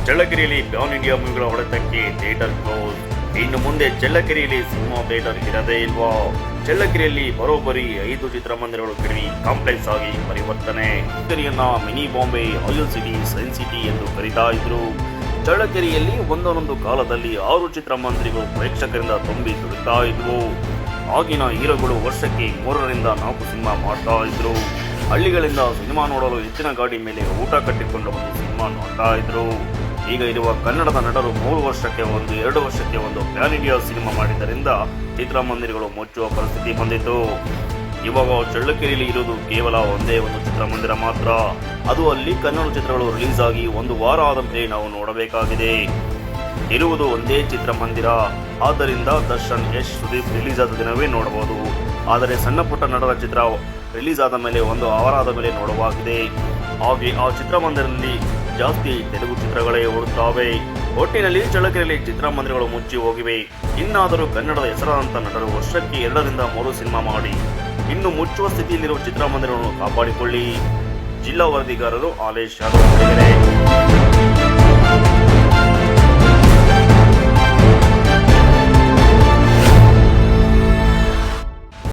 ಚಳ್ಳಕೆರೆಯಲ್ಲಿ PAN India ಮೂವಿಗಳ ಹೊಡೆತಕ್ಕೆ theatre close. ಇನ್ನು ಮುಂದೆ ಚಳ್ಳಕೆರೆಯಲ್ಲಿ ಸಿನಿಮಾ ಥಿಯೇಟರ್ ಇರದೇ ಇಲ್ವಾ? ಚಳ್ಳಕೆರೆಯಲ್ಲಿ ಬರೋಬ್ಬರಿ 5 ಚಿತ್ರಮಂದಿರಗಳು ಕೆಡವಿ ಕಾಂಪ್ಲೆಕ್ಸ್ ಆಗಿ ಪರಿವರ್ತನೆ. ಚಳ್ಳಕೆರೆಯನ್ನ mini Bombay, royal city, science city ಎಂದು ಕರೀತಾ ಇದ್ರು. ಚಳ್ಳಕೆರೆಯಲ್ಲಿ ಒಂದೊಂದು ಕಾಲದಲ್ಲಿ 6 ಚಿತ್ರಮಂದಿರಗಳು ಪ್ರೇಕ್ಷಕರಿಂದ ತುಂಬಿ ತುಳಿತಾ ಇದ್ವು. ಆಗಿನ ಹೀರೋಗಳು ವರ್ಷಕ್ಕೆ 3 ರಿಂದ 4 ಸಿನಿಮಾ ಮಾಡ್ತಾ ಇದ್ರು. ಹಳ್ಳಿಗಳಿಂದ ಸಿನಿಮಾ ನೋಡಲು ಎತ್ತಿನ ಗಾಡಿ ಮೇಲೆ ಊಟ ಕಟ್ಟಿಕೊಂಡು ಬಂದು ಸಿನಿಮಾ ನೋಡ್ತಾ ಇದ್ರು. ಈಗ ಇರುವ ಕನ್ನಡದ ನಟರು 3 ವರ್ಷಕ್ಕೆ ಒಂದು 2 ವರ್ಷಕ್ಕೆ ಒಂದು ಪ್ಯಾನ್ ಇಂಡಿಯಾ ಸಿನಿಮಾ ಮಾಡಿದ್ದರಿಂದ ಚಿತ್ರಮಂದಿರಗಳು ಮುಚ್ಚುವ ಪರಿಸ್ಥಿತಿ ಬಂದಿತ್ತು. ಇವಾಗ ಚಳ್ಳಕೆರೆಯಲ್ಲಿ ಇರುವುದು ಕೇವಲ ಒಂದೇ ಒಂದು ಚಿತ್ರಮಂದಿರ ಮಾತ್ರ. ಅದು ಅಲ್ಲಿ ಕನ್ನಡ ಚಿತ್ರಗಳು ರಿಲೀಸ್ ಆಗಿ 1 ವಾರ ಆದ ಮೇಲೆ ನಾವು ನೋಡಬೇಕಾಗಿದೆ. ಇರುವುದು ಒಂದೇ ಚಿತ್ರಮಂದಿರ. ಆದ್ದರಿಂದ ದರ್ಶನ್, ಯಶ್, ಸುದೀಪ್ ರಿಲೀಸ್ ಆದ ದಿನವೇ ನೋಡಬಹುದು. ಆದರೆ ಸಣ್ಣ ಪುಟ್ಟ ನಟರ ಚಿತ್ರ ರಿಲೀಸ್ ಆದ ಮೇಲೆ 1 ವಾರ ಆದ ಮೇಲೆ ನೋಡುವಾಗಿದೆ. ಹಾಗೆ ಆ ಚಿತ್ರಮಂದಿರದಲ್ಲಿ ಜಾಸ್ತಿ ತೆಲುಗು ಚಿತ್ರಗಳೇ ಓಡುತ್ತವೆ. ಒಟ್ಟಿನಲ್ಲಿ ಚಳ್ಳಕೆರೆಯಲ್ಲಿ ಚಿತ್ರಮಂದಿರಗಳು ಮುಚ್ಚಿ ಹೋಗಿವೆ. ಇನ್ನಾದರೂ ಕನ್ನಡದ ಹೆಸರಾದಂತ ನಟರು ವರ್ಷಕ್ಕೆ 2 ರಿಂದ 3 ಸಿನಿಮಾ ಮಾಡಿ ಇನ್ನು ಮುಚ್ಚುವ ಸ್ಥಿತಿಯಲ್ಲಿರುವ ಚಿತ್ರಮಂದಿರಗಳನ್ನು ಕಾಪಾಡಿಕೊಳ್ಳಿ. ಜಿಲ್ಲಾ ವರದಿಗಾರರು ಆಲೇಶ್ ಯಾದವ್.